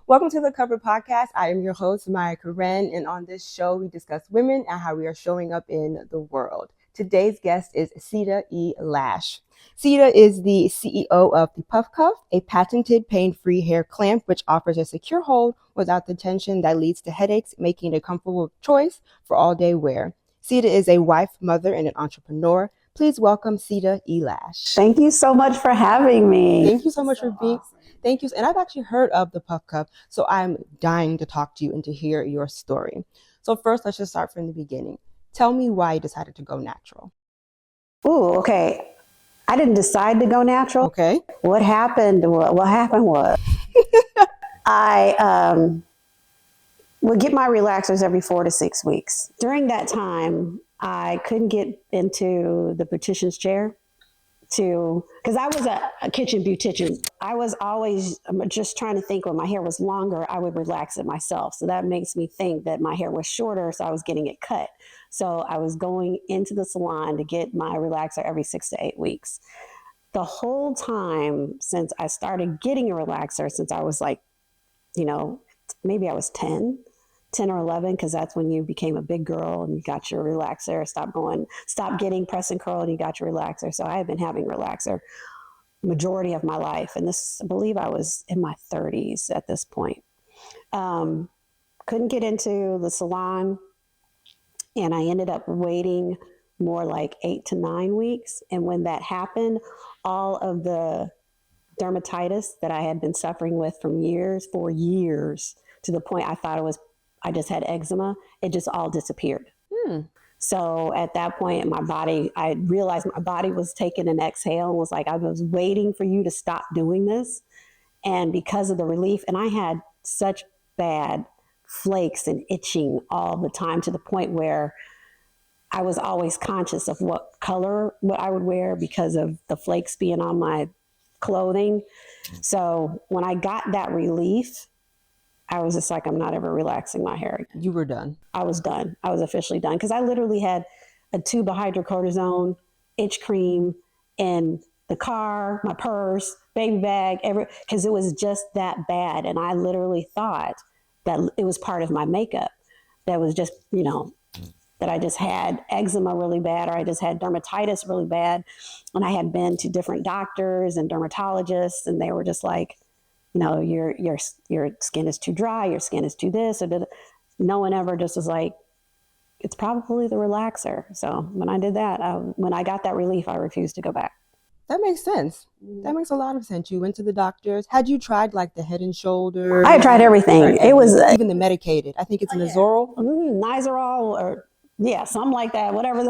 Welcome to the Cover Podcast. I am your host, Maya Karen, and on this show, we discuss women and how we are showing up in the world. Today's guest is Ceata E. Lash. Ceata is the CEO of the PuffCuff, a patented pain-free hair clamp which offers a secure hold without the tension that leads to headaches, making it a comfortable choice for all-day wear. Ceata is a wife, mother, and an entrepreneur. Please welcome Ceata E. Lash. Thank you so much for having me. Thank you so much for being. Thank you. And I've actually heard of the PuffCuff, so I'm dying to talk to you and to hear your story. So first, let's just start from the beginning. Tell me why you decided to go natural. Ooh, okay. I didn't decide to go natural. Okay. What happened was I would get my relaxers every 4 to 6 weeks. During that time, I couldn't get into the beautician's chair because I was a kitchen beautician. I was always just trying to think when my hair was longer, I would relax it myself. So that makes me think that my hair was shorter, so I was getting it cut. So I was going into the salon to get my relaxer every 6 to 8 weeks. The whole time since I started getting a relaxer, since I was like, maybe I was 10 or 11, because that's when you became a big girl and you got your relaxer, stop getting press and curl and you got your relaxer. So I had been having relaxer majority of my life. And I believe I was in my 30s at this point. Couldn't get into the salon, and I ended up waiting more like 8 to 9 weeks. And when that happened, all of the dermatitis that I had been suffering with for years, to the point I thought I just had eczema, it just all disappeared. So at that point, I realized my body was taking an exhale and was like, I was waiting for you to stop doing this. And because of the relief, and I had such bad flakes and itching all the time, to the point where I was always conscious of what I would wear because of the flakes being on my clothing. So when I got that relief, I was just like, I'm not ever relaxing my hair. You were done. I was done. I was officially done, because I literally had a tube of hydrocortisone, itch cream in the car, my purse, baby bag, because it was just that bad. And I literally thought that it was part of my makeup. That was just, that I just had eczema really bad, or I just had dermatitis really bad. And I had been to different doctors and dermatologists, and they were just like, your skin is too dry, your skin is too this, or no one ever just was like, it's probably the relaxer. So when I did that, when I got that relief, I refused to go back. That makes sense. That makes a lot of sense. You went to the doctors. Had you tried like the Head and Shoulders? I had tried everything. It was even the medicated. I think it's Nizoral. Nizoral, or something like that. Whatever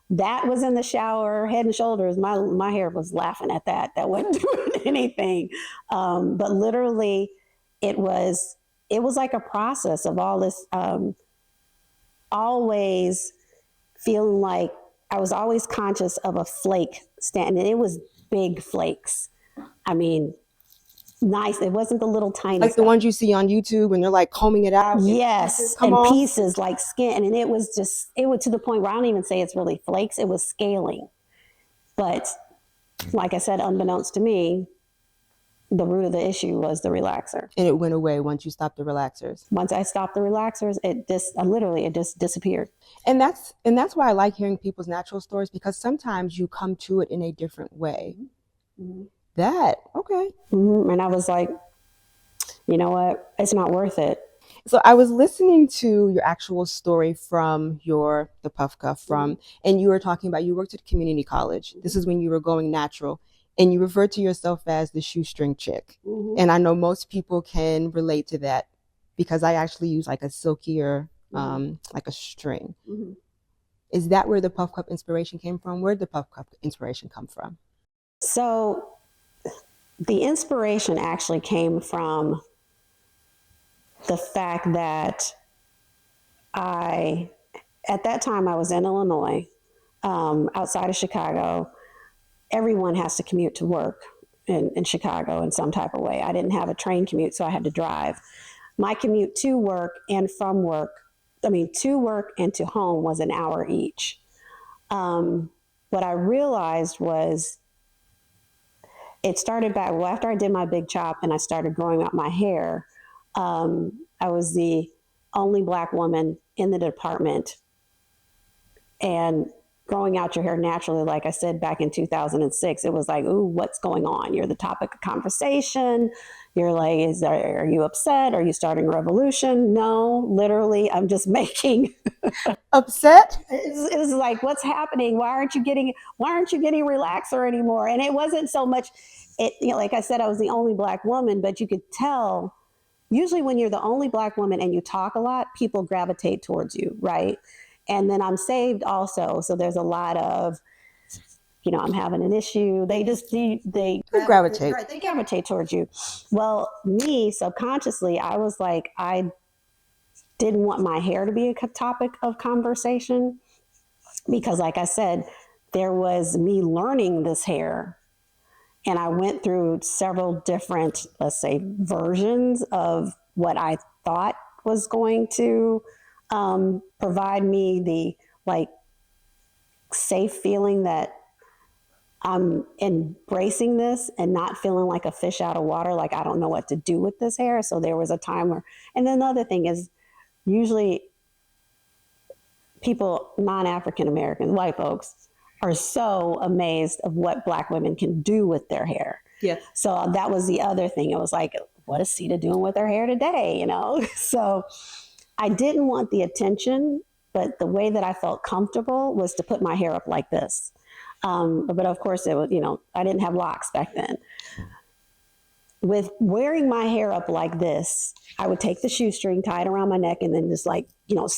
that was in the shower. Head and Shoulders. My hair was laughing at that. That wasn't doing anything. But literally, it was like a process of all this. Always feeling like I was always conscious of a flake standing. It was big flakes. I mean, nice. It wasn't the little tiny like stuff. The ones you see on YouTube when they're like combing it out. Yes, pieces like skin. And it was to the point where I don't even say it's really flakes. It was scaling. But like I said, unbeknownst to me, the root of the issue was the relaxer. And it went away once you stopped the relaxers. Once I stopped the relaxers, it just disappeared. And that's why I like hearing people's natural stories, because sometimes you come to it in a different way. Mm-hmm. Okay. Mm-hmm. And I was like, you know what? It's not worth it. So I was listening to your actual story from the PuffCuff and you were talking about you worked at community college. This is when you were going natural. And you refer to yourself as the shoestring chick. Mm-hmm. And I know most people can relate to that, because I actually use like a silkier, like a string. Mm-hmm. Is that where the PuffCuff inspiration came from? Where did the PuffCuff inspiration come from? So the inspiration actually came from the fact that at that time I was in Illinois, outside of Chicago. Everyone has to commute to work in Chicago in some type of way. I didn't have a train commute, so I had to drive. My commute to work and from work, to work and to home, was an hour each. What I realized was, it started back, after I did my big chop and I started growing out my hair, I was the only Black woman in the department. And growing out your hair naturally, like I said, back in 2006, it was like, ooh, what's going on? You're the topic of conversation. You're like, are you upset? Are you starting a revolution? No, literally, I'm just making Upset? it was like, what's happening? Why aren't you getting relaxer anymore? And it wasn't so much it, like I said, I was the only Black woman, but you could tell usually when you're the only Black woman and you talk a lot, people gravitate towards you, right? And then I'm saved also, so there's a lot of, I'm having an issue. They gravitate. Right, they gravitate towards you. Well, me subconsciously, I was like, I didn't want my hair to be a topic of conversation because, like I said, there was me learning this hair. And I went through several different, let's say, versions of what I thought was going to provide me the like safe feeling that I'm embracing this and not feeling like a fish out of water, like I don't know what to do with this hair. So there was a time where, and then another thing is usually people, non-African American, white folks, are so amazed of what Black women can do with their hair. Yeah. So that was the other thing. It was like, what is Ceata doing with her hair today? So I didn't want the attention, but the way that I felt comfortable was to put my hair up like this. But of course, it was, I didn't have locks back then. With wearing my hair up like this, I would take the shoestring, tie it around my neck, and then just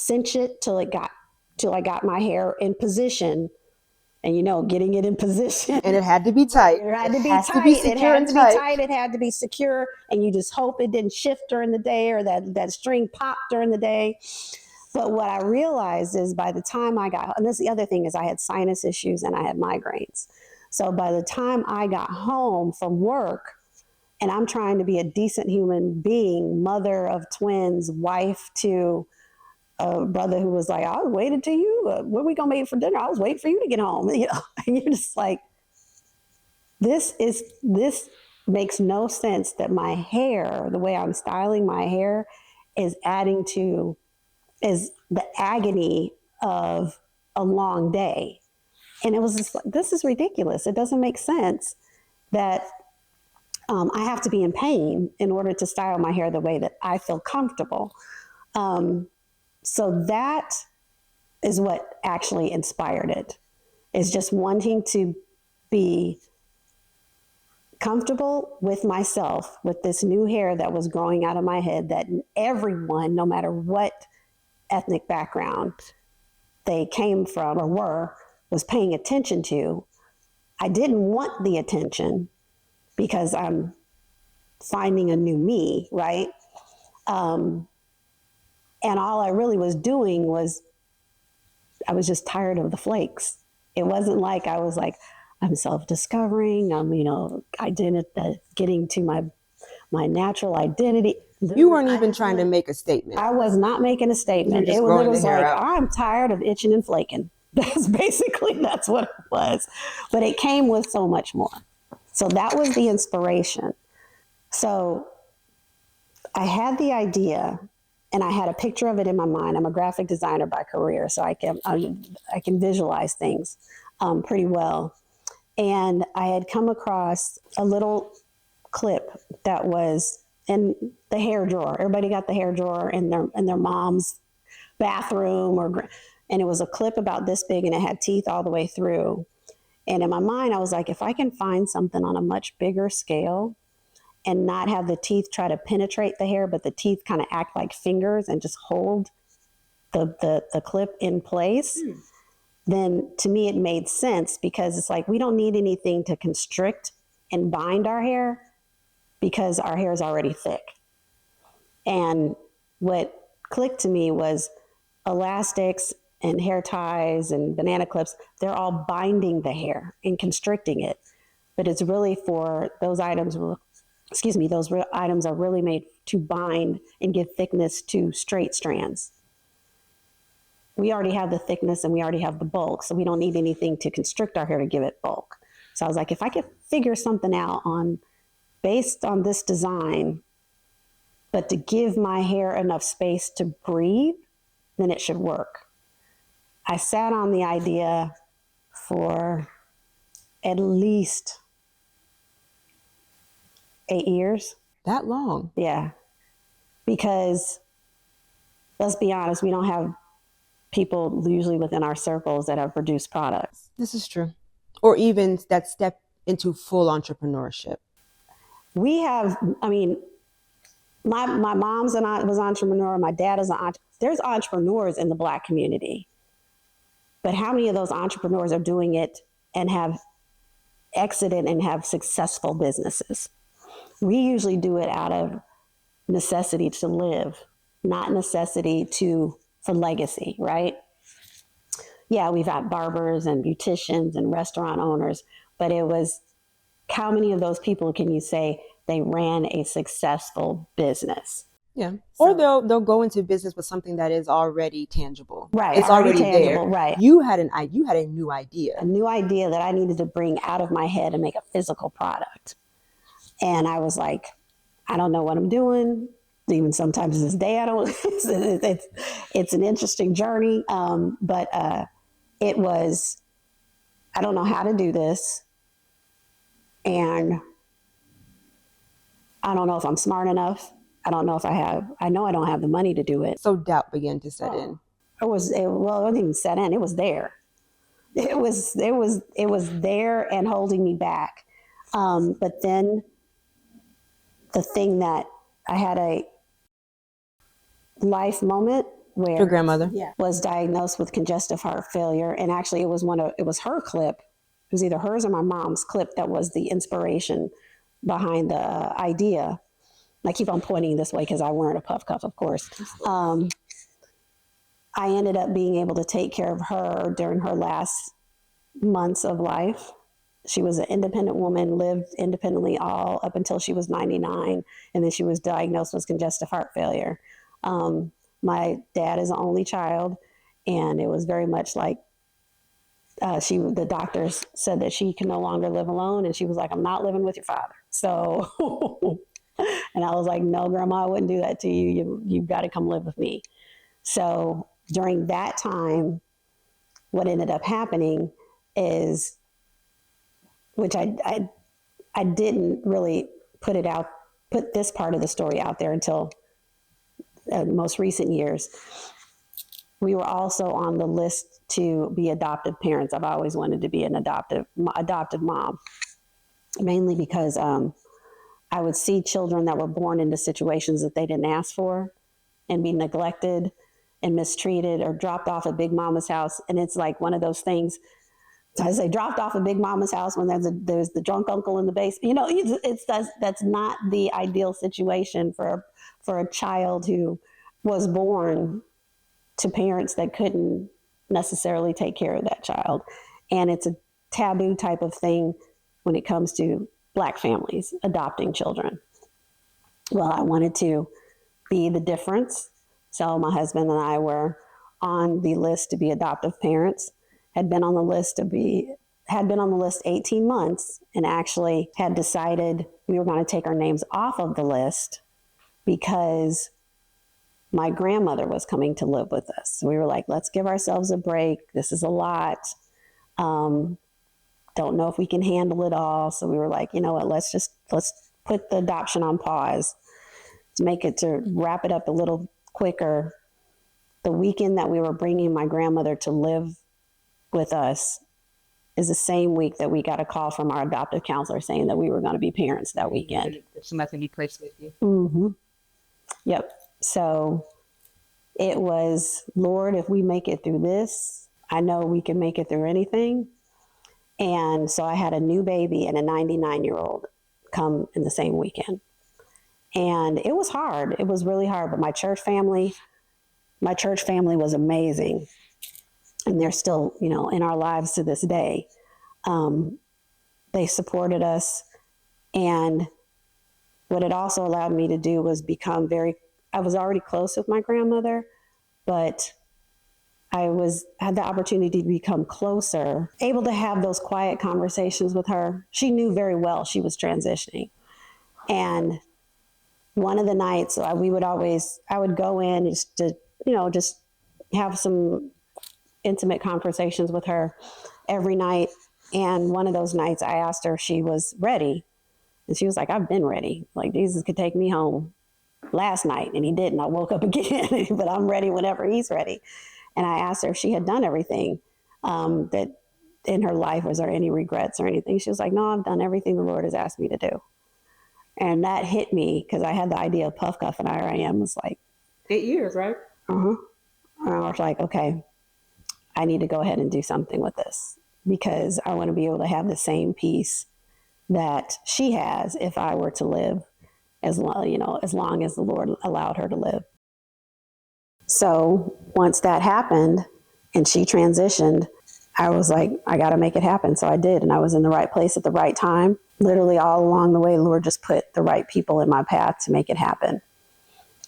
cinch it till I got my hair in position. And getting it in position. And it had to be tight. It had to be tight. It had to be tight. It had to be secure. And you just hope it didn't shift during the day or that string popped during the day. But what I realized is by the time I got, and this the other thing is I had sinus issues and I had migraines. So by the time I got home from work and I'm trying to be a decent human being, mother of twins, wife to a brother who was like, I waited till you, what are we going to make for dinner? I was waiting for you to get home. And you're just like, this makes no sense that my hair, the way I'm styling my hair is the agony of a long day. And it was just like, this is ridiculous. It doesn't make sense that I have to be in pain in order to style my hair the way that I feel comfortable. So that is what actually inspired it, is just wanting to be comfortable with myself, with this new hair that was growing out of my head that everyone, no matter what ethnic background they came from or were, was paying attention to. I didn't want the attention because I'm finding a new me, right? And all I really was doing was, I was just tired of the flakes. It wasn't like I was like, I'm self-discovering, I'm, getting to my natural identity. You weren't even trying to make a statement. I was not making a statement. It was like, I'm tired of itching and flaking. That's what it was. But it came with so much more. So that was the inspiration. So I had the idea, and I had a picture of it in my mind. I'm a graphic designer by career, so I can visualize things pretty well. And I had come across a little clip that was in the hair drawer. Everybody got the hair drawer in their mom's bathroom, and it was a clip about this big, and it had teeth all the way through. And in my mind, I was like, if I can find something on a much bigger scale and not have the teeth try to penetrate the hair, but the teeth kind of act like fingers and just hold the clip in place, then to me it made sense, because it's like we don't need anything to constrict and bind our hair because our hair is already thick. And what clicked to me was elastics and hair ties and banana clips, they're all binding the hair and constricting it. But it's really for those items, those items are really made to bind and give thickness to straight strands. We already have the thickness and we already have the bulk, so we don't need anything to constrict our hair to give it bulk. So I was like, if I could figure something out based on this design but to give my hair enough space to breathe, then it should work. I sat on the idea for at least 8 years. That long? Yeah. Because let's be honest, we don't have people usually within our circles that have produced products. This is true. Or even that step into full entrepreneurship. We have, I mean, my mom's was an entrepreneur. My dad is an entrepreneur. There's entrepreneurs in the Black community. But how many of those entrepreneurs are doing it and have exited and have successful businesses? We usually do it out of necessity to live, not necessity for legacy, right? Yeah, we've got barbers and beauticians and restaurant owners, but it was, how many of those people can you say they ran a successful business? Yeah. Or they'll go into business with something that is already tangible. Right. It's already tangible, there. Right. You had a new idea. A new idea that I needed to bring out of my head and make a physical product. And I was like, I don't know what I'm doing. Even sometimes to this day, I don't. It's an interesting journey. But it was, I don't know how to do this. And I don't know if I'm smart enough. I don't know if I know I don't have the money to do it. So doubt began to set in. It wasn't even set in. It was there. It was there and holding me back. But then the thing that I had a life moment where Your grandmother was diagnosed with congestive heart failure. And actually it was her clip. It was either hers or my mom's clip that was the inspiration behind the idea. I keep on pointing this way because I'm wearing a PuffCuff, of course. I ended up being able to take care of her during her last months of life. She was an independent woman, lived independently all up until she was 99, and then she was diagnosed with congestive heart failure. My dad is an only child, and it was very much like the doctors said that she can no longer live alone, and she was like, I'm not living with your father. So, and I was like, no, Grandma, I wouldn't do that to you. You've got to come live with me. So during that time, what ended up happening is, which I didn't really put this part of the story out there until most recent years. We were also on the list to be adoptive parents. I've always wanted to be an adopted mom, mainly because I would see children that were born into situations that they didn't ask for and be neglected and mistreated or dropped off at Big Mama's house. And it's like one of those things, I say dropped off at Big Mama's house when there's the drunk uncle in the basement. You know, that's not the ideal situation for a child who was born to parents that couldn't necessarily take care of that child. And it's a taboo type of thing when it comes to Black families adopting children. Well, I wanted to be the difference. So my husband and I were on the list to be adoptive parents, had been on the list 18 months, and actually had decided we were going to take our names off of the list because my grandmother was coming to live with us. So we were like, let's give ourselves a break. This is a lot. Don't know if we can handle it all. So we were like, you know what, let's put the adoption on pause to wrap it up a little quicker. The weekend that we were bringing my grandmother to live with us is the same week that we got a call from our adoptive counselor saying that we were going to be parents that weekend. She must be placed with you. Mm-hmm. Yep. So it was, Lord, if we make it through this, I know we can make it through anything. And so I had a new baby and a 99-year-old come in the same weekend. And it was hard. It was really hard. But my church family was amazing. And they're still, in our lives to this day. They supported us. And what it also allowed me to do was I was already close with my grandmother, but I had the opportunity to become closer, able to have those quiet conversations with her. She knew very well she was transitioning. And one of the nights I would go in just to, just have some intimate conversations with her every night. And one of those nights I asked her if she was ready. And she was like, I've been ready. Like, Jesus could take me home last night, and he didn't. I woke up again, but I'm ready whenever he's ready. And I asked her if she had done everything that in her life. Was there any regrets or anything? She was like, no, I've done everything the Lord has asked me to do. And that hit me because I had the idea of PuffCuff, and here I am. It's like 8 years, right? And I was like, okay, I need to go ahead and do something with this because I want to be able to have the same peace that she has if I were to live as long as the Lord allowed her to live. So once that happened and she transitioned, I was like, I got to make it happen. So I did. And I was in the right place at the right time. Literally all along the way, the Lord just put the right people in my path to make it happen.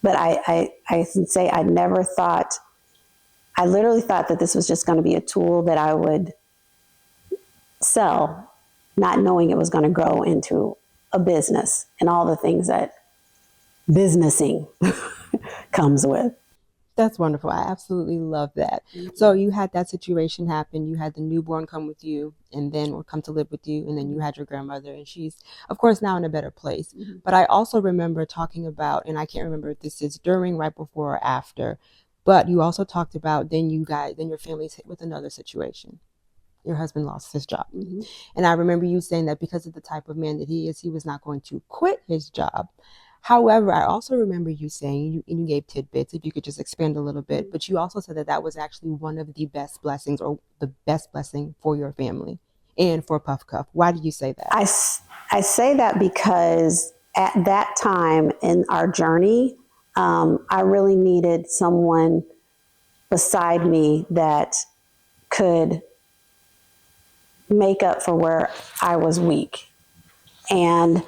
But I can say I literally thought that this was just going to be a tool that I would sell, not knowing it was going to grow into a business and all the things that businessing comes with. That's wonderful. I absolutely love that. Mm-hmm. So you had that situation happen. You had the newborn come with you and then or come to live with you. And then you had your grandmother, and she's, of course, now in a better place. Mm-hmm. But I also remember talking about, and I can't remember if this is during, right before, or after, but you also talked about then your family's hit with another situation. Your husband lost his job. Mm-hmm. And I remember you saying that because of the type of man that he is, he was not going to quit his job. However, I also remember you saying, and you gave tidbits, if you could just expand a little bit, but you also said that that was actually one of the best blessings, or the best blessing for your family and for PuffCuff. Why do you say that? I say that because at that time in our journey, I really needed someone beside me that could make up for where I was weak. And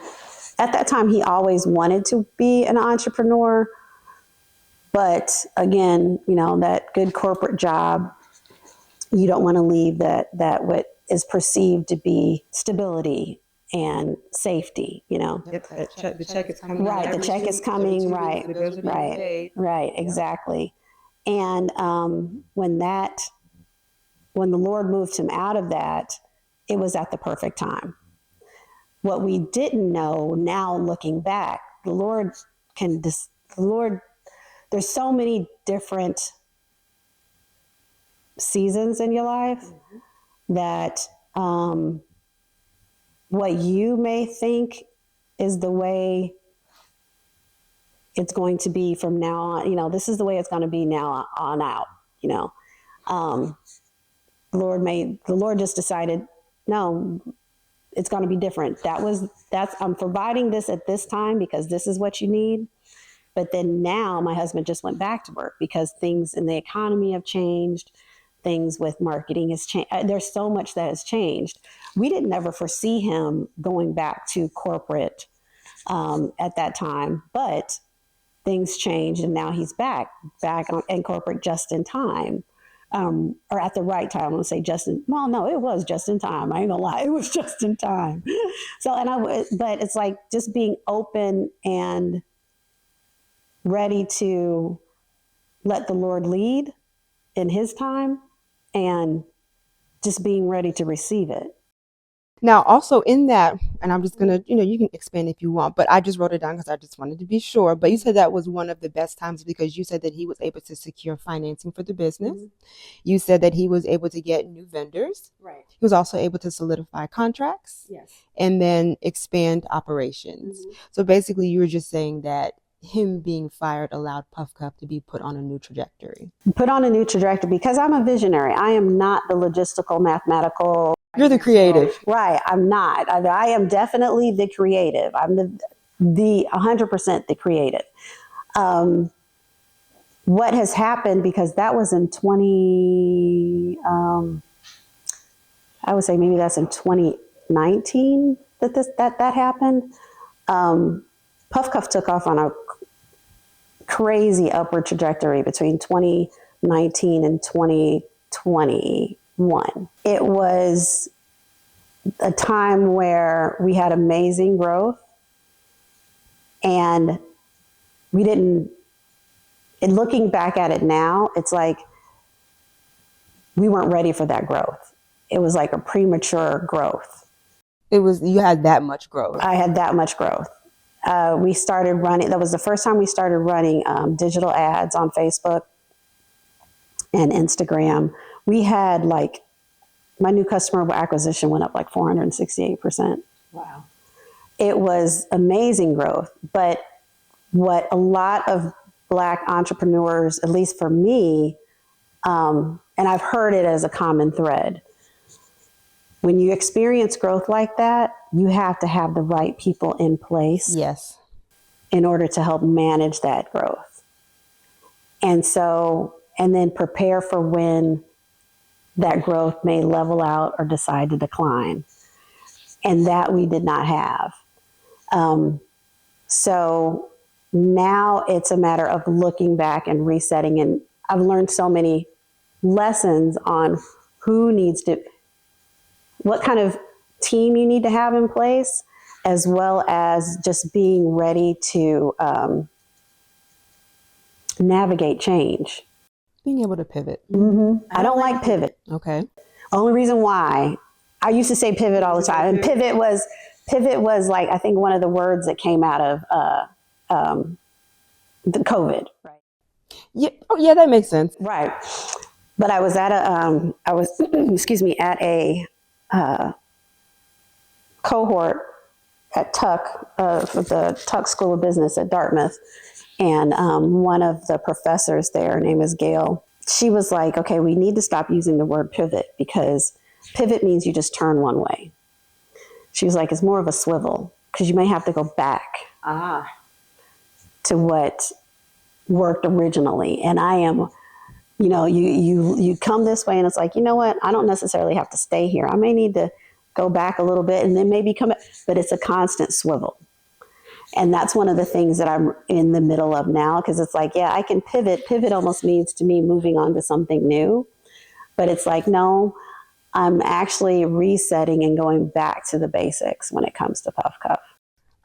at that time, he always wanted to be an entrepreneur. But again, that good corporate job, you don't want to leave that what is perceived to be stability and safety, Yep, the check is coming. Right, the check is coming, right, exactly. And when the Lord moved him out of that, it was at the perfect time. What we didn't know, now looking back, there's so many different seasons in your life, mm-hmm. that what you may think is the way it's going to be from now on, this is the way it's going to be now on out, the Lord just decided, no, it's going to be different. I'm providing this at this time because this is what you need. But then now my husband just went back to work because things in the economy have changed. Things with marketing has changed. There's so much that has changed. We didn't ever foresee him going back to corporate at that time, but things changed and now he's back in corporate just in time. Or at the right time. I'm going to say it was just in time. I ain't gonna lie. It was just in time. But it's like just being open and ready to let the Lord lead in his time and just being ready to receive it. Now, also in that, and I'm just going to, you can expand if you want, but I just wrote it down because I just wanted to be sure. But you said that was one of the best times because you said that he was able to secure financing for the business. Mm-hmm. You said that he was able to get new vendors. Right. He was also able to solidify contracts. Yes. And then expand operations. Mm-hmm. So basically, you were just saying that him being fired allowed PuffCuff to be put on a new trajectory. Put on a new trajectory because I'm a visionary. I am not the logistical, mathematical. You're the creative. Right. I'm not. I am definitely the creative. I'm the 100% the creative. What has happened, because that was in I would say maybe that's in 2019 that happened. PuffCuff took off on a crazy upward trajectory between 2019 and 2021. It was a time where we had amazing growth, and we didn't, and looking back at it now, it's like we weren't ready for that growth. It was like a premature growth. You had that much growth. I had that much growth. We started running, that was the first time we started running digital ads on Facebook and Instagram. We had like, my new customer acquisition went up like 468%. Wow. It was amazing growth. But what a lot of Black entrepreneurs, at least for me, and I've heard it as a common thread, when you experience growth like that, you have to have the right people in place. Yes. In order to help manage that growth. And so, and then prepare for when that growth may level out or decide to decline. And that we did not have. So now it's a matter of looking back and resetting. And I've learned so many lessons on what kind of team you need to have in place, as well as just being ready to navigate change. Being able to pivot. Mm-hmm. I don't like pivot. Okay. Only reason why, I used to say pivot all the time. And pivot was like, I think one of the words that came out of the COVID. Right. Yeah. Oh, yeah, that makes sense. Right. But I was at excuse me, at a cohort at Tuck, for the Tuck School of Business at Dartmouth. And one of the professors there, her name is Gail, she was like, okay, we need to stop using the word pivot, because pivot means you just turn one way. She was like, it's more of a swivel, because you may have to go back to what worked originally. And I am, you come this way and it's like, you know what? I don't necessarily have to stay here. I may need to go back a little bit and then maybe come back, but it's a constant swivel. And that's one of the things that I'm in the middle of now, because it's like, yeah, I can pivot. Pivot almost means to me moving on to something new. But it's like, no, I'm actually resetting and going back to the basics when it comes to PuffCuff.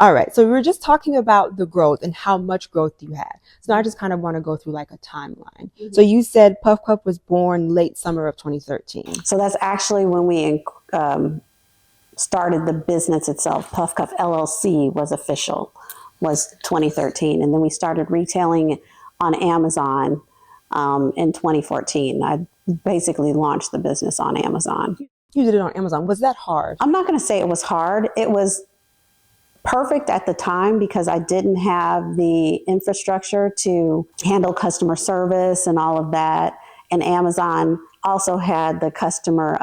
All right. So we were just talking about the growth and how much growth you had. So now I just kind of want to go through like a timeline. Mm-hmm. So you said PuffCuff was born late summer of 2013. So that's actually when we started the business itself. PuffCuff LLC was 2013. And then we started retailing on Amazon in 2014. I basically launched the business on Amazon. You did it on Amazon. Was that hard? I'm not going to say it was hard. It was perfect at the time because I didn't have the infrastructure to handle customer service and all of that. And Amazon also had the customer,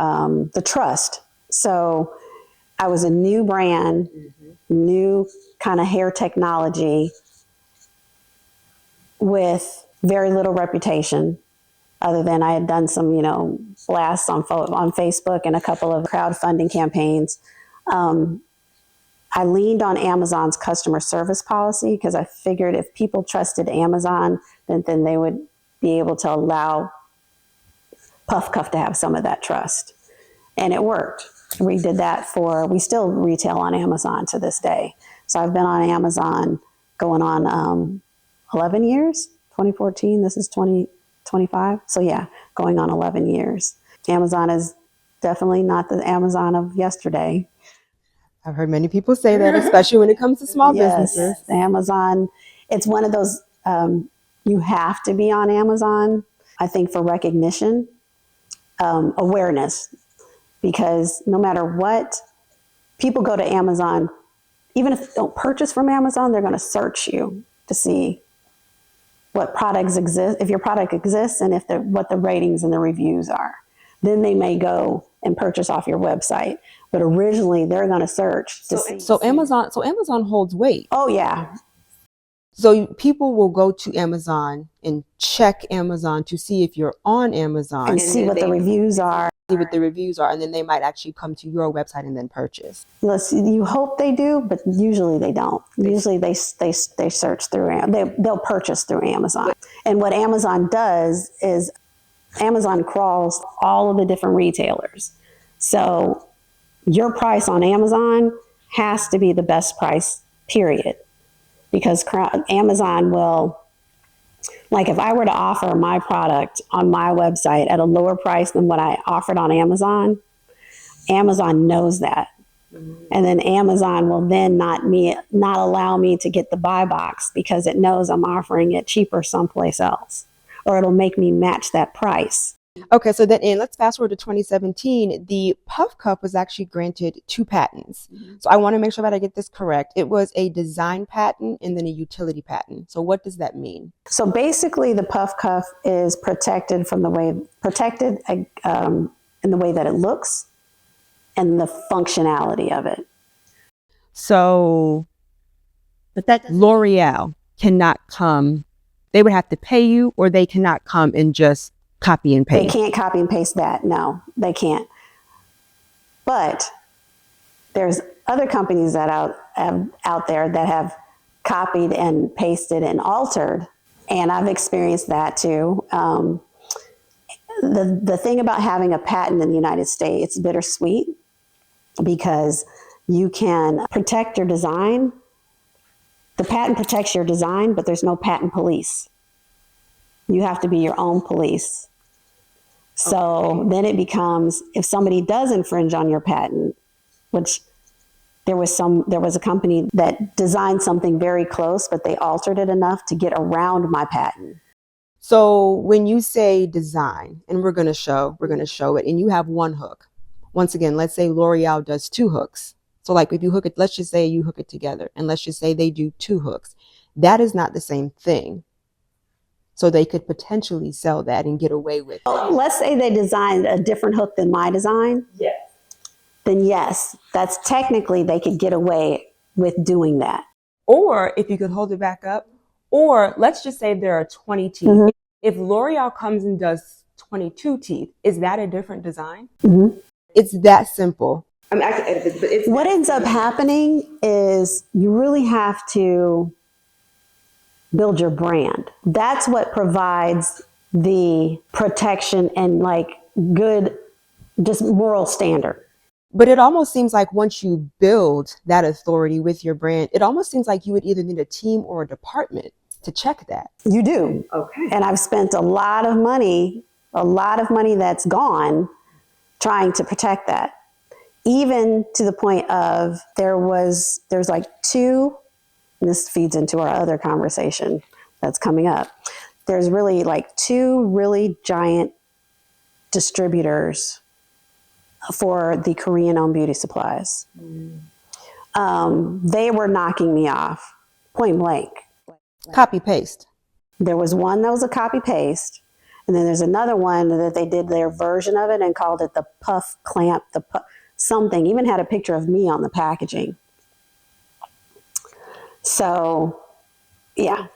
the trust. So I was a new brand, new kind of hair technology with very little reputation, other than I had done some, blasts on Facebook and a couple of crowdfunding campaigns. I leaned on Amazon's customer service policy because I figured if people trusted Amazon, then they would be able to allow PuffCuff to have some of that trust. And it worked. We did that we still retail on Amazon to this day. So I've been on Amazon going on 11 years, 2014, this is 2025. So yeah, going on 11 years. Amazon is definitely not the Amazon of yesterday. I've heard many people say that, especially when it comes to small businesses. Amazon, it's one of those, you have to be on Amazon, I think, for recognition, awareness, because no matter what, people go to Amazon, even if they don't purchase from Amazon, they're going to search you to see what products exist, if your product exists, and what the ratings and the reviews are. Then they may go and purchase off your website. But originally, they're going to search to see. So Amazon holds weight. Oh yeah. So people will go to Amazon and check Amazon to see if you're on Amazon and see what the reviews are. See what the reviews are, and then they might actually come to your website and then purchase. Listen, you hope they do, but usually they don't. Usually they search through. They'll purchase through Amazon. And what Amazon does is Amazon crawls all of the different retailers. So your price on Amazon has to be the best price, period. because Amazon will, like if I were to offer my product on my website at a lower price than what I offered on Amazon, Amazon knows that. And then Amazon will then not allow me to get the buy box because it knows I'm offering it cheaper someplace else, or it'll make me match that price. Okay, so then let's fast forward to 2017. The PuffCuff was actually granted 2 patents. So I want to make sure that I get this correct. It was a design patent and then a utility patent. So what does that mean? So basically, the PuffCuff is protected in the way that it looks and the functionality of it. So, but that L'Oreal cannot come. They would have to pay you, or they cannot come and just copy and paste. They can't copy and paste that. No, they can't. But there's other companies that out there that have copied and pasted and altered, and I've experienced that too. The thing about having a patent in the United States, it's bittersweet, because you can protect your design. The patent protects your design, but there's no patent police. You have to be your own police. So then it becomes, if somebody does infringe on your patent, which there was a company that designed something very close, but they altered it enough to get around my patent. So when you say design, and we're going to show it, and you have one hook. Once again, let's say L'Oreal does 2 hooks. So like if you hook it, let's just say you hook it together, and let's just say they do 2 hooks. That is not the same thing. So they could potentially sell that and get away with it. Let's say they designed a different hook than my design. Yes. Then yes, that's technically they could get away with doing that. Or if you could hold it back up, or let's just say there are 20 teeth. Mm-hmm. If L'Oreal comes and does 22 teeth, is that a different design? Mm-hmm. It's that simple. What ends up happening is you really have to build your brand. That's what provides the protection and like good, just moral standard. But it almost seems like once you build that authority with your brand, it almost seems like you would either need a team or a department to check that. You do. Okay. And I've spent a lot of money that's gone trying to protect that. Even to the point of there's like 2, and this feeds into our other conversation that's coming up. There's really like 2 really giant distributors for the Korean-owned beauty supplies. They were knocking me off, point blank. Copy paste. There was one that was a copy paste, and then there's another one that they did their version of it and called it the Puff Clamp, something, even had a picture of me on the packaging. So, yeah.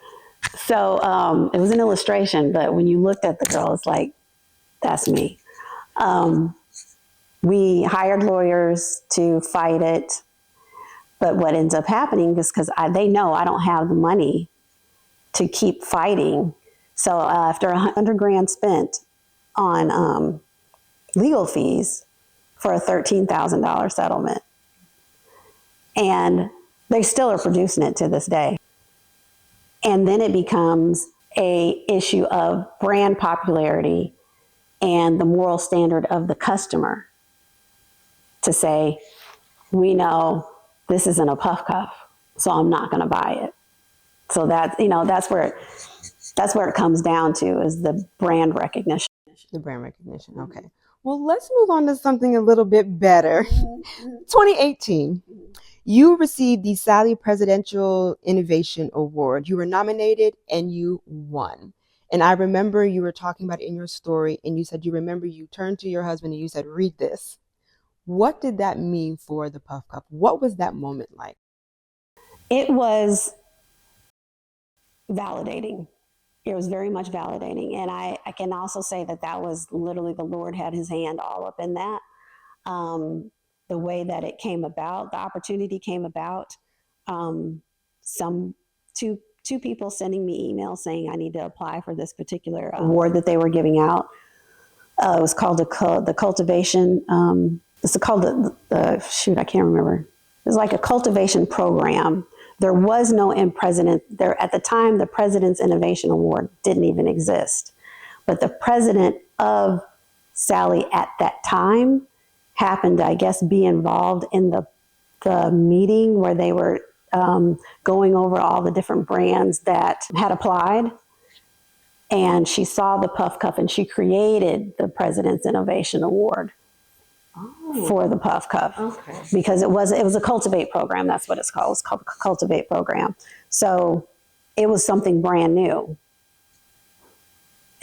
So it was an illustration, but when you looked at the girl, it's like, that's me. We hired lawyers to fight it, but what ends up happening is because they know I don't have the money to keep fighting. So after $100,000 spent on legal fees for a $13,000 settlement, and they still are producing it to this day. And then it becomes a issue of brand popularity and the moral standard of the customer to say, we know this isn't a PuffCuff, so I'm not going to buy it. So that's where it comes down to, is the brand recognition. The brand recognition. Okay. Well, let's move on to something a little bit better. 2018. You received the Sally Presidential Innovation Award. You were nominated and you won. And I remember you were talking about it in your story, and you said you remember you turned to your husband and you said, read this. What did that mean for the PuffCuff? What was that moment like? It was validating. It was very much validating. And I can also say that was literally the Lord had his hand all up in that. The way that it came about, the opportunity came about. Two people sending me emails saying I need to apply for this particular award that they were giving out. It was called the cultivation. It's called I can't remember. It was like a cultivation program There was no president there at the time. The President's Innovation Award didn't even exist, but the president of Sally at that time happened to, I guess, be involved in the meeting where they were going over all the different brands that had applied. And she saw the PuffCuff, and she created the President's Innovation Award for the PuffCuff, because it was a Cultivate program. That's what it's called. It's called the Cultivate program. So it was something brand new,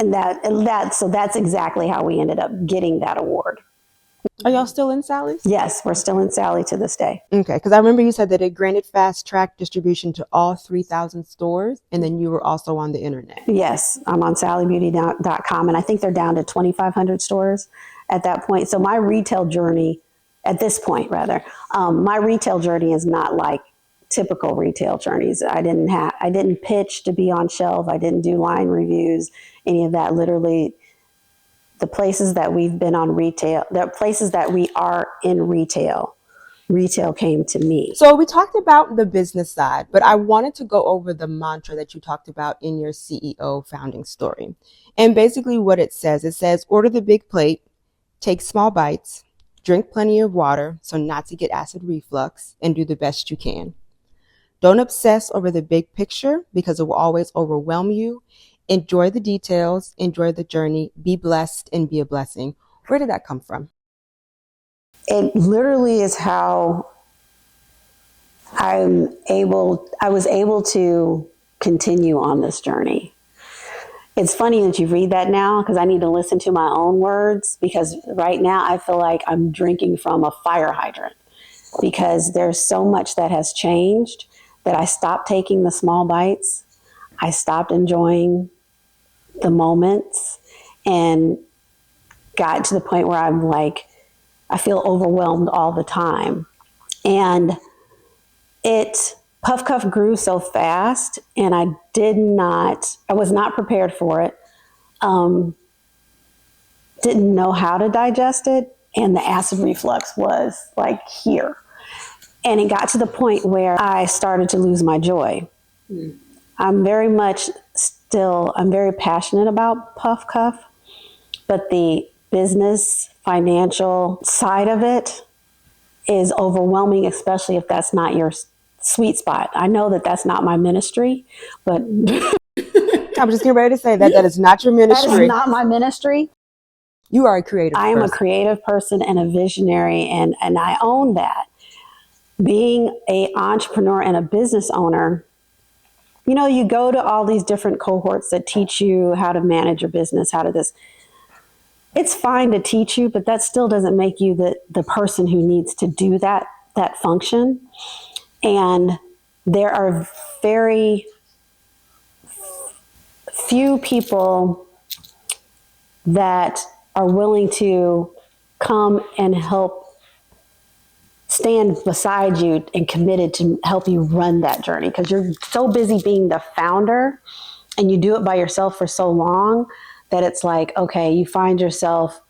and so that's exactly how we ended up getting that award. Are y'all still in Sally's? Yes, we're still in Sally to this day. Okay, because I remember you said that it granted fast track distribution to all 3,000 stores, and then you were also on the internet. Yes, I'm on sallybeauty.com, and I think they're down to 2,500 stores at that point. So my retail journey, at this point rather, my retail journey is not like typical retail journeys. I didn't pitch to be on shelf. I didn't do line reviews, any of that. Literally, the places that we've been on retail, the places that we are in retail came to me. So we talked about the business side, but I wanted to go over the mantra that you talked about in your CEO founding story. And basically what it says, order the big plate, take small bites, drink plenty of water so not to get acid reflux, and do the best you can. Don't obsess over the big picture because it will always overwhelm you. Enjoy the details, enjoy the journey, be blessed, and be a blessing. Where did that come from? It literally is how I was able to continue on this journey. It's funny that you read that now, because I need to listen to my own words, because right now I feel like I'm drinking from a fire hydrant, because there's so much that has changed that I stopped taking the small bites. I stopped enjoying the moments and got to the point where I'm like, I feel overwhelmed all the time. And PuffCuff grew so fast, and I was not prepared for it. Didn't know how to digest it. And the acid reflux was like here. And it got to the point where I started to lose my joy. I'm very passionate about PuffCuff, but the business, financial side of it is overwhelming, especially if that's not your sweet spot. I know that that's not my ministry, but I'm just getting ready to say that is not your ministry. That is not my ministry. You are a creative person. I am a creative person and a visionary, and I own that. Being an entrepreneur and a business owner, you go to all these different cohorts that teach you how to manage your business, how to this. It's fine to teach you, but that still doesn't make you the person who needs to do that function. And there are very few people that are willing to come and help stand beside you and committed to help you run that journey, because you're so busy being the founder and you do it by yourself for so long that it's like, okay, you find yourself,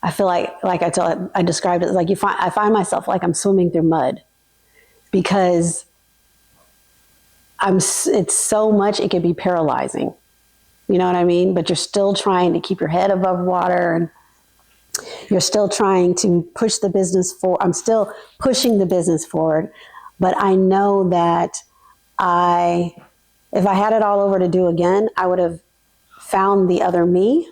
I feel like I described it, like I find myself like I'm swimming through mud, because it's so much, it can be paralyzing. You know what I mean? But you're still trying to keep your head above water, and you're still trying to push the business forward. I'm still pushing the business forward, but I know that if I had it all over to do again, I would have found the other me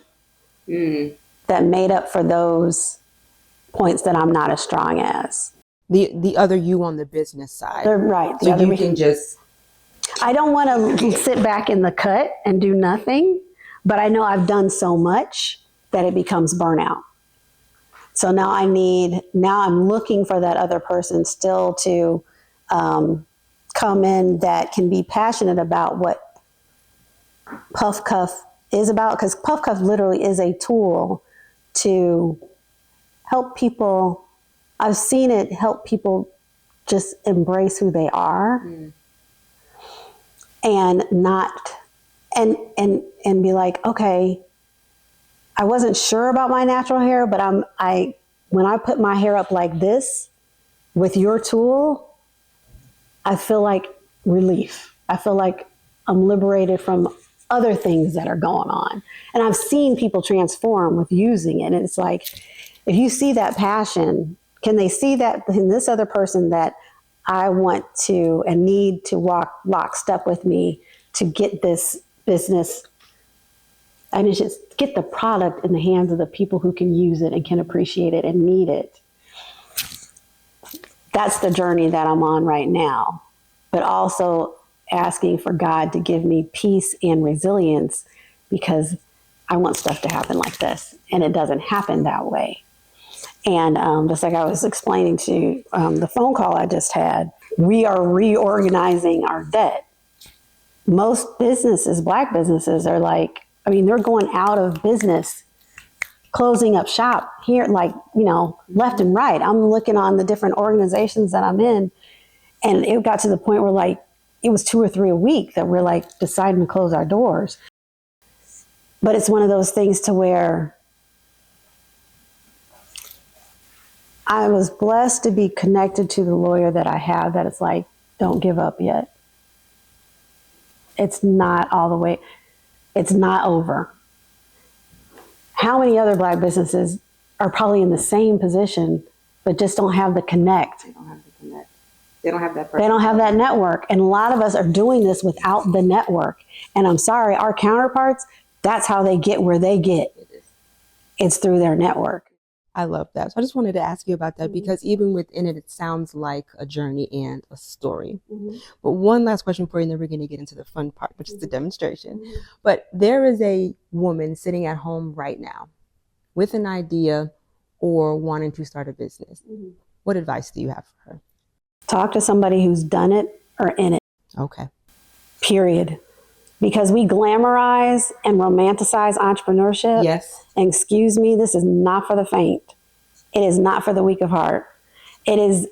that made up for those points that I'm not as strong as. The other you on the business side. Right. So you can just... I don't want to sit back in the cut and do nothing, but I know I've done so much that it becomes burnout. So now I'm looking for that other person still to come in that can be passionate about what PuffCuff is about, because PuffCuff literally is a tool to help people. I've seen it help people just embrace who they are and not and be like, okay, I wasn't sure about my natural hair, but when I put my hair up like this with your tool, I feel like relief. I feel like I'm liberated from other things that are going on. And I've seen people transform with using it. And it's like, if you see that passion, can they see that in this other person that I want to and need to walk lockstep with me to get this business and it's just get the product in the hands of the people who can use it and can appreciate it and need it. That's the journey that I'm on right now. But also asking for God to give me peace and resilience because I want stuff to happen like this. And it doesn't happen that way. And just like I was explaining to the phone call I just had, we are reorganizing our debt. Most businesses, Black businesses, are like, I mean, they're going out of business, closing up shop here, like, left and right. I'm looking on the different organizations that I'm in, and it got to the point where, like, it was 2 or 3 a week that we're, like, deciding to close our doors. But it's one of those things to where I was blessed to be connected to the lawyer that I have, that it's like, don't give up yet. It's not all the way. It's not over. How many other Black businesses are probably in the same position, but just don't have the connect? They don't have the connect. They don't have that person. They don't have that network. And a lot of us are doing this without the network. And I'm sorry, our counterparts, that's how they get where they get. It's through their network. I love that. So I just wanted to ask you about that because even within it, it sounds like a journey and a story. Mm-hmm. But one last question for you, and then we're going to get into the fun part, which is the demonstration. Mm-hmm. But there is a woman sitting at home right now with an idea or wanting to start a business. Mm-hmm. What advice do you have for her? Talk to somebody who's done it or in it. Okay. Period. Because we glamorize and romanticize entrepreneurship. Yes. And excuse me, this is not for the faint. It is not for the weak of heart. It is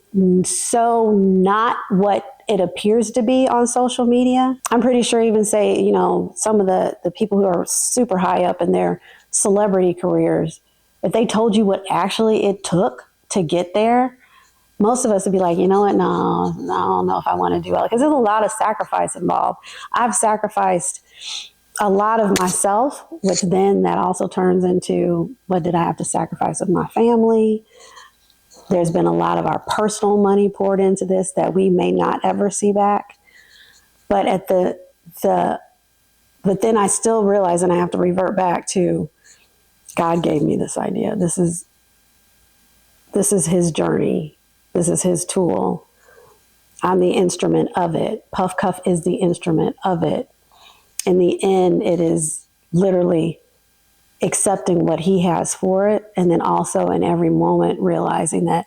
so not what it appears to be on social media. I'm pretty sure even say, some of the people who are super high up in their celebrity careers, if they told you what actually it took to get there, most of us would be like, you know what, no, I don't know if I want to do it. Because there's a lot of sacrifice involved. I've sacrificed a lot of myself, which then that also turns into what did I have to sacrifice of my family. There's been a lot of our personal money poured into this that we may not ever see back. But at but then I still realize, and I have to revert back to God gave me this idea. This is his journey. This is his tool. I'm the instrument of it. PuffCuff is the instrument of it. In the end, it is literally accepting what he has for it. And then also in every moment, realizing that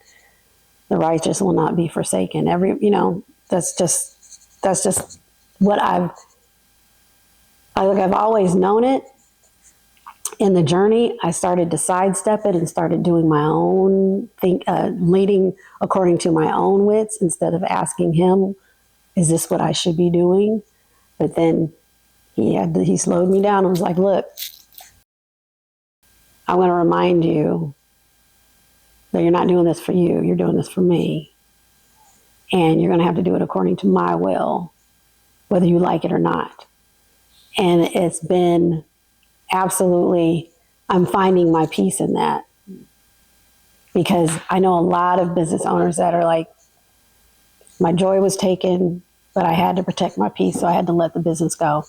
the righteous will not be forsaken. That's just what I've always known it. In the journey, I started to sidestep it and started doing my own thing, leading according to my own wits instead of asking him, is this what I should be doing? But then he slowed me down and was like, look, I want to remind you that you're not doing this for you. You're doing this for me. And you're going to have to do it according to my will, whether you like it or not. And it's been absolutely, I'm finding my peace in that. Because I know a lot of business owners that are like, my joy was taken, but I had to protect my peace, so I had to let the business go.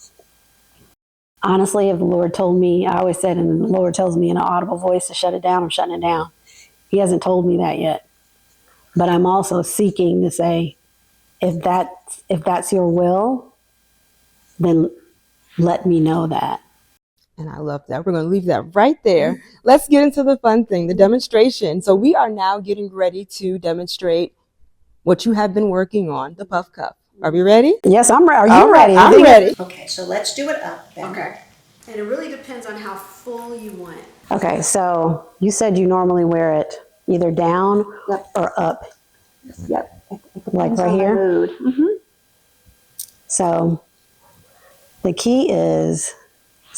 Honestly, if the Lord told me, I always said, and the Lord tells me in an audible voice to shut it down, I'm shutting it down. He hasn't told me that yet. But I'm also seeking to say, if that's your will, then let me know that. And I love that. We're going to leave that right there. Let's get into the fun thing, the demonstration. So we are now getting ready to demonstrate what you have been working on, the PuffCuff. Are we ready? Yes, I'm ready. Are you ready? I'm ready. Okay, so let's do it up then. Okay. And it really depends on how full you want it. Okay, so you said you normally wear it either down or up. Yep. Like right here? Mm-hmm. So the key is,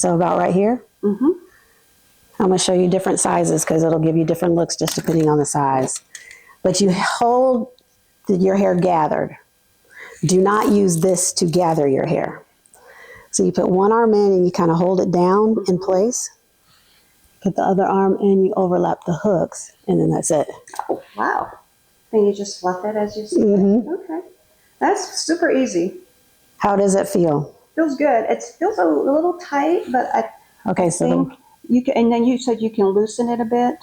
about right here. Mm-hmm. I'm going to show you different sizes because it'll give you different looks just depending on the size. But you hold your hair gathered. do not use this to gather your hair. So you put one arm in and you kind of hold it down in place. Put the other arm in, you overlap the hooks, and then that's it. Oh, wow. Then you just fluff it as you see it? Okay. That's super easy. How does it feel? Feels good. It feels a little tight, but I think you can, and then you said you can loosen it a bit.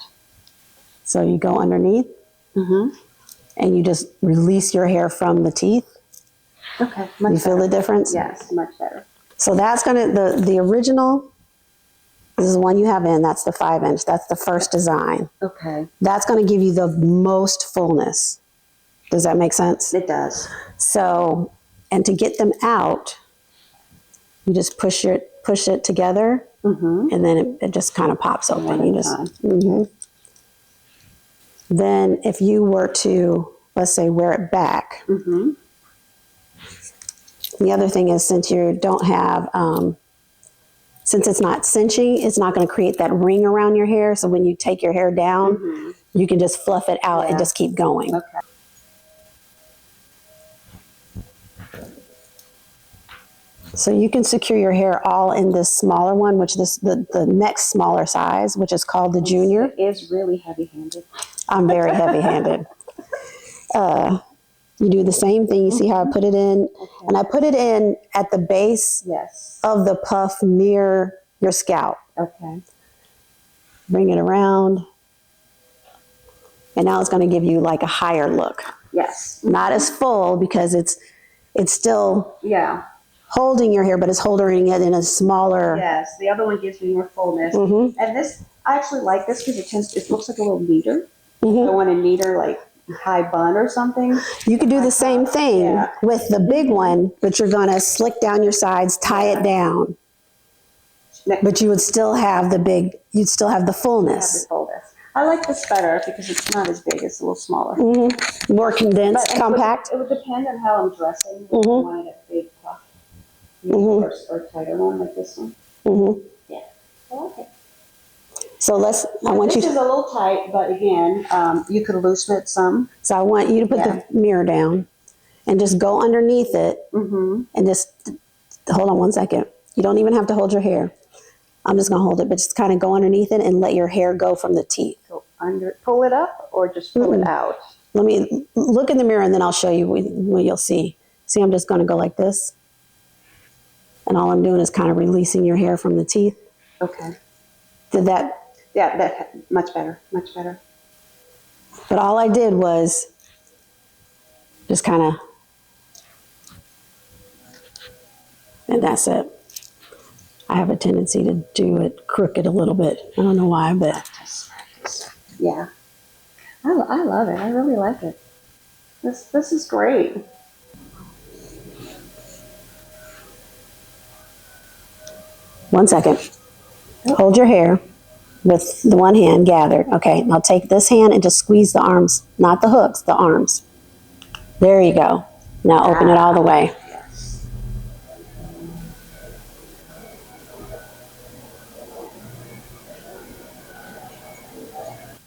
So you go underneath, and you just release your hair from the teeth. Okay. You feel the difference? Yes, much better. So that's going to, the original, this is the one you have in, that's the 5-inch. That's the first design. Okay. That's going to give you the most fullness. Does that make sense? It does. So, and to get them out, you just push it together, and then it just kind of pops open. You just, Then if you were to, let's say, wear it back, the other thing is, since you don't have, since it's not cinching, it's not going to create that ring around your hair. So when you take your hair down, you can just fluff it out and just keep going. Okay. So you can secure your hair all in this smaller one, which the next smaller size, which is called the junior. It is really heavy-handed. I'm very heavy-handed. You do the same thing. You see how I put it in? Okay. And I put it in at the base of the puff near your scalp. Okay. Bring it around. And now it's going to give you like a higher look. Yes. Not as full because it's still holding your hair, but it's holding it in a smaller. Yes, the other one gives me more fullness. And this, I actually like this because it looks like a little neater. I want a neater, like high bun or something. You could do the same thing with the big one, but you're going to slick down your sides, tie it down. But you would still have you'd still have the fullness. I like this better because it's not as big, it's a little smaller. More condensed, compact. It would depend on how I'm dressing. If I wanted a big puff. Or a tighter one like this one. Yeah, I like it. So this is a little tight, but again, you could loosen it some. So I want you to put the mirror down and just go underneath it and just hold on one second. You don't even have to hold your hair. I'm just going to hold it, but just kind of go underneath it and let your hair go from the teeth. So pull it up or just pull it out? Let me look in the mirror and then I'll show you what you'll see. See, I'm just going to go like this. And all I'm doing is kind of releasing your hair from the teeth. Okay. Did that? Yeah, that much better, much better. But all I did was just kind of, and that's it. I have a tendency to do it crooked a little bit. I don't know why, but. Yeah. I love it. I really like it. This is great. One second. Hold your hair with the one hand gathered. Okay, now take this hand and just squeeze the arms, not the hooks, the arms. There you go. Now open it all the way.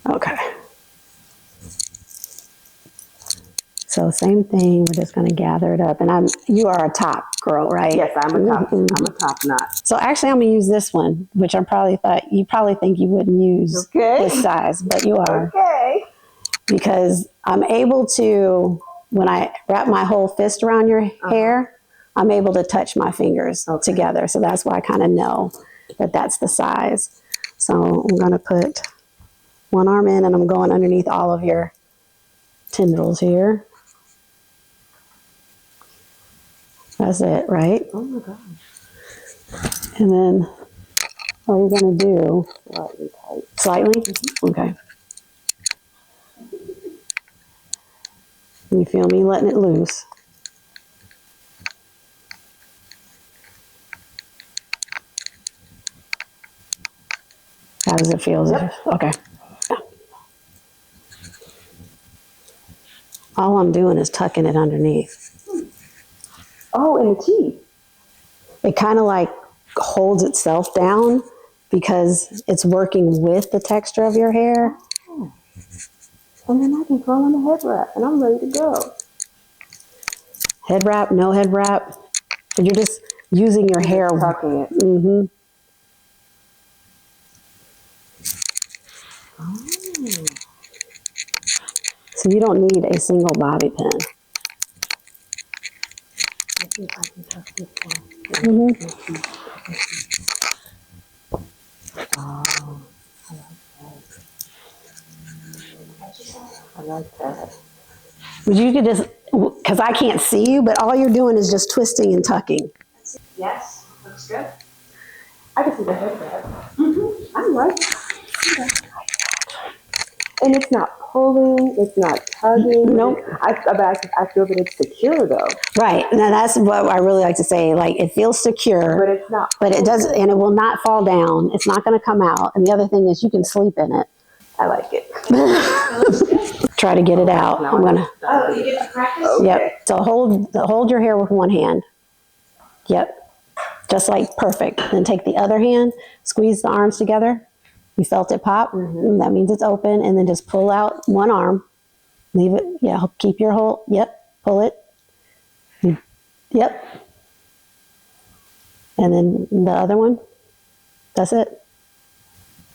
Okay. So same thing, we're just gonna gather it up. And you are a top girl, right? Yes, I'm a top knot. So actually I'm gonna use this one, which you probably think you wouldn't use this size, but you are. Okay. Because I'm able to, when I wrap my whole fist around your hair, I'm able to touch my fingers together. So that's why I kind of know that that's the size. So I'm gonna put one arm in and I'm going underneath all of your tendrils here. That's it, right? Oh my God. And then what we're going to do... Slightly tight. Slightly? Okay. You feel me letting it loose? How does it feel? Okay. All I'm doing is tucking it underneath. Oh, in the teeth. It kind of like holds itself down because it's working with the texture of your hair. Oh. And then I can throw on the head wrap and I'm ready to go. Head wrap, no head wrap. And you're just using your hair. Tucking it. Mm-hmm. Oh. So you don't need a single bobby pin. Let's see if I can tuck this one. Mm-hmm. Oh, I like that. But you could just, because I can't see you, but all you're doing is just twisting and tucking. Yes, looks good. I can see the head wrap. I like that. And it's not pulling, it's not tugging. Nope. I feel that it's secure though. Right. Now that's what I really like to say. Like, it feels secure, But it's not. but it doesn't, and it will not fall down. It's not going to come out. And the other thing is you can sleep in it. I like it. Try to get it out. I'm going to. Oh, you get to practice? Okay. Yep. So hold your hair with one hand. Yep. Just like perfect. Then take the other hand, squeeze the arms together. You felt it pop. And that means it's open. And then just pull out one arm. Leave it. Yeah. Keep your hold. Yep. Pull it. Yep. And then the other one. That's it.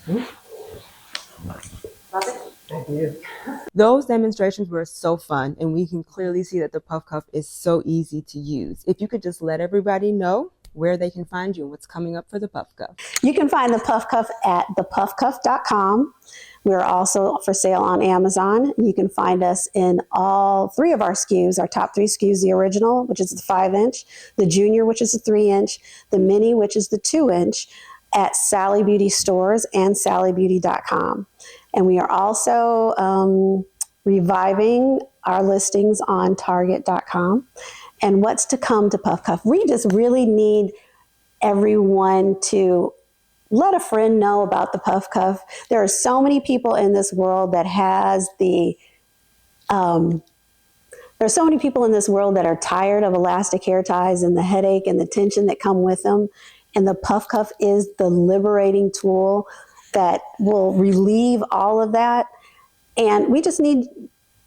Love it. I do. Those demonstrations were so fun, and we can clearly see that the PuffCuff is so easy to use. If you could just let everybody know where they can find you and what's coming up for the PuffCuff. You can find the PuffCuff at thepuffcuff.com. We're also for sale on Amazon. You can find us in all three of our SKUs, our top three SKUs, the original, which is the 5-inch, the junior, which is the 3-inch, the mini, which is the 2-inch, at Sally Beauty Stores and sallybeauty.com. And we are also reviving our listings on target.com. And what's to come to PuffCuff? We just really need everyone to let a friend know about the PuffCuff. There are so many people in this world that has the, there's so many people in this world that are tired of elastic hair ties and the headache and the tension that come with them. And the PuffCuff is the liberating tool that will relieve all of that. And we just need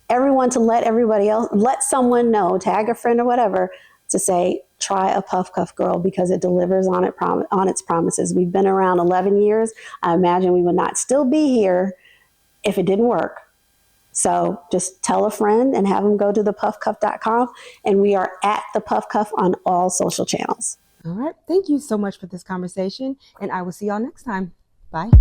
everyone to let everybody else, let someone know, tag a friend or whatever, to say, try a PuffCuff, girl, because it delivers on its promises. We've been around 11 years. I imagine we would not still be here if it didn't work. So just tell a friend and have them go to thepuffcuff.com. And we are at the PuffCuff on all social channels. All right. Thank you so much for this conversation, and I will see y'all next time. Bye.